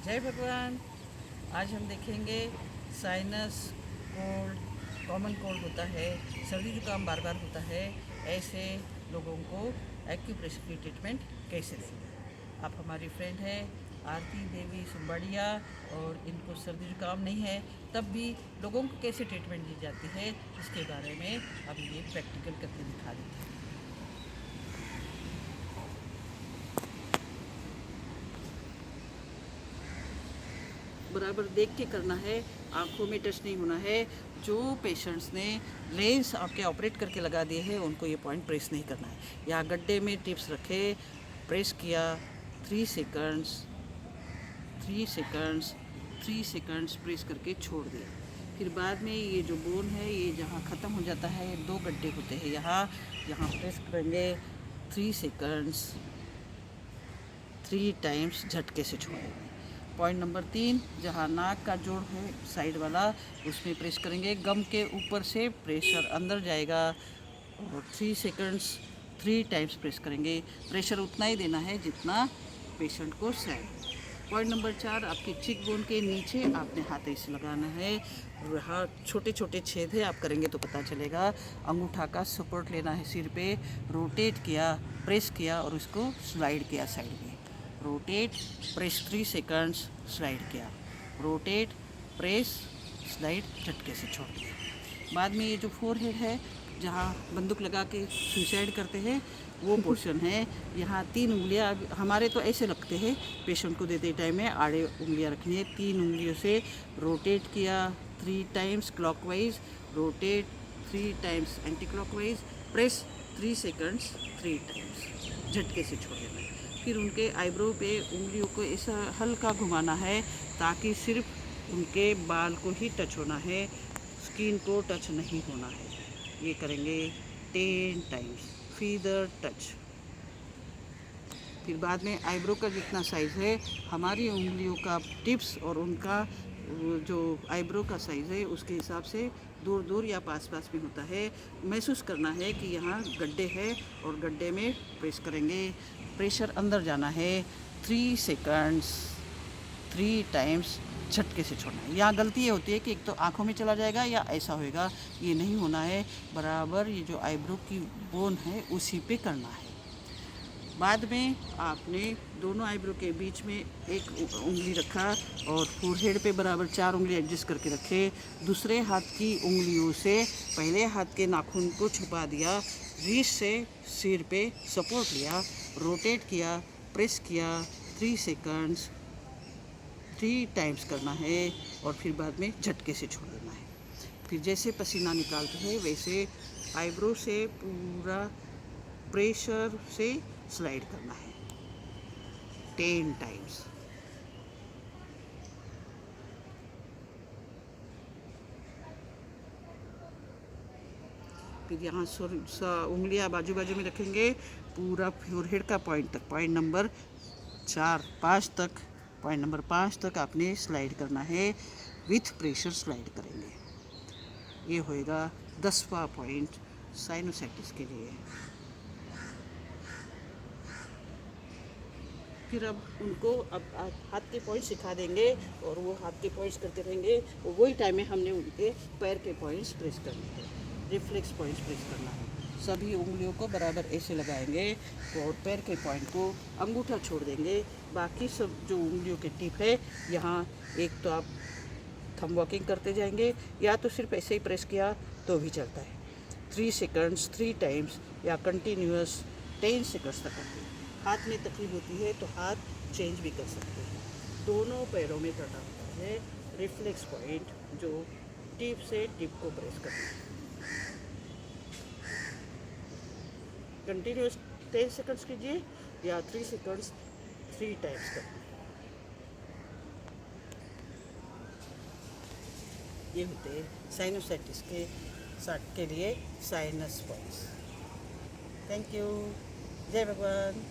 जय भगवान। आज हम देखेंगे साइनस कोल्ड, कॉमन कोल्ड होता है, सर्दी जुकाम बार बार होता है, ऐसे लोगों को एक्यूप्रेशर की ट्रीटमेंट कैसे दें। आप हमारी फ्रेंड है आरती देवी सुम्बाड़िया और इनको सर्दी जुकाम नहीं है, तब भी लोगों को कैसे ट्रीटमेंट दी जाती है इसके बारे में अभी ये प्रैक्टिकल करके दिखा देते हैं। बराबर देख के करना है, आँखों में टच नहीं होना है। जो पेशेंट्स ने लेंस आपके ऑपरेट करके लगा दिए हैं उनको ये पॉइंट प्रेस नहीं करना है। यहाँ गड्ढे में टिप्स रखे, प्रेस किया 3 सेकंड्स 3 सेकंड्स 3 सेकंड्स प्रेस करके छोड़ दिया। फिर बाद में ये जो बोन है ये जहाँ ख़त्म हो जाता है, 2 गड्ढे होते हैं, यहाँ प्रेस करेंगे 3 सेकंड्स 3 टाइम्स झटके से छोड़ेंगे। पॉइंट नंबर 3, जहाँ नाक का जोड़ है साइड वाला उसमें प्रेस करेंगे, गम के ऊपर से प्रेशर अंदर जाएगा और 3 सेकंड्स 3 टाइम्स प्रेस करेंगे। प्रेशर उतना ही देना है जितना पेशेंट को सहे। पॉइंट नंबर 4, आपकी चिक बोन के नीचे आपने हाथ ऐसे लगाना है, वहाँ छोटे छोटे छेद है, आप करेंगे तो पता चलेगा। अंगूठा का सपोर्ट लेना है सिर पे, रोटेट किया, प्रेस किया और उसको स्लाइड किया साइड में। रोटेट, प्रेस 3 सेकंड्स, स्लाइड किया, रोटेट, प्रेस, स्लाइड, झटके से छोड़ दिया। बाद में ये जो फोरहेड है जहाँ बंदूक लगा के सुसाइड करते हैं वो पोर्शन है। यहाँ 3 उंगलियाँ, हमारे तो ऐसे लगते हैं, पेशेंट को देते टाइम में आड़े उंगलियाँ रखनी है। 3 उंगलियों से रोटेट किया 3 times clockwise, rotate 3 times anti clockwise, press 3 seconds 3 times, झटके से छोड़ देना है। फिर उनके आईब्रो पे उंगलियों को ऐसा हल्का घुमाना है ताकि सिर्फ उनके बाल को ही टच होना है, स्किन को टच नहीं होना है। ये करेंगे 10 टाइम्स, फीदर टच। फिर बाद में आईब्रो का जितना साइज़ है हमारी उंगलियों का टिप्स और उनका जो आईब्रो का साइज़ है उसके हिसाब से दूर दूर या पास पास में होता है। महसूस करना है कि यहाँ गड्ढे है और गड्ढे में प्रेस करेंगे, प्रेशर अंदर जाना है। 3 सेकंड्स 3 टाइम्स झटके से छोड़ना है। यहाँ गलती ये होती है कि एक तो आँखों में चला जाएगा या ऐसा होएगा, ये नहीं होना है। बराबर ये जो आईब्रो की बोन है उसी पे करना है। बाद में आपने दोनों आईब्रो के बीच में एक उंगली रखा और फोरहेड पे बराबर 4 उंगली एडजस्ट करके रखे। दूसरे हाथ की उंगलियों से पहले हाथ के नाखून को छुपा दिया, रीच से सिर पे सपोर्ट लिया, रोटेट किया, प्रेस किया 3 सेकंड्स 3 टाइम्स करना है और फिर बाद में झटके से छोड़ देना है। फिर जैसे पसीना निकालते हैं वैसे आईब्रो से पूरा प्रेशर से स्लाइड करना है 10 टाइम्स। फिर यहाँ उंगलियाँ बाजू बाजू में रखेंगे पूरा फोरहेड का पॉइंट तक, पॉइंट नंबर 5 तक, पॉइंट नंबर 5 तक आपने स्लाइड करना है, विथ प्रेशर स्लाइड करेंगे। ये होएगा 10वां पॉइंट साइनोसाइटिस के लिए। फिर अब उनको हाथ के पॉइंट्स सिखा देंगे और वो हाथ के पॉइंट्स करते रहेंगे। वही टाइम में हमने उनके पैर के पॉइंट्स प्रेस करने हैं, रिफ्लेक्स पॉइंट्स प्रेस करना है। सभी उंगलियों को बराबर ऐसे लगाएंगे और पैर के पॉइंट को अंगूठा छोड़ देंगे। बाकी सब जो उंगलियों के टिप है यहाँ, एक तो आप थंब वॉकिंग करते जाएंगे या तो सिर्फ ऐसे ही प्रेस किया तो भी चलता है। 3 सेकंड्स 3 टाइम्स या कंटिन्यूस 10 सेकंड्स तक करते हैं। हाथ में तकलीफ होती है तो हाथ चेंज भी कर सकते हैं। दोनों पैरों में करना होता है रिफ्लेक्स पॉइंट, जो टिप से टिप को प्रेस करना है। कंटिन्यूस 10 सेकंड्स कीजिए या 3 सेकंड्स 3 टाइम्स करना है। ये होते हैं साइनोसाइटिस के लिए साइनस पॉइंट्स। Thank you. जय भगवान।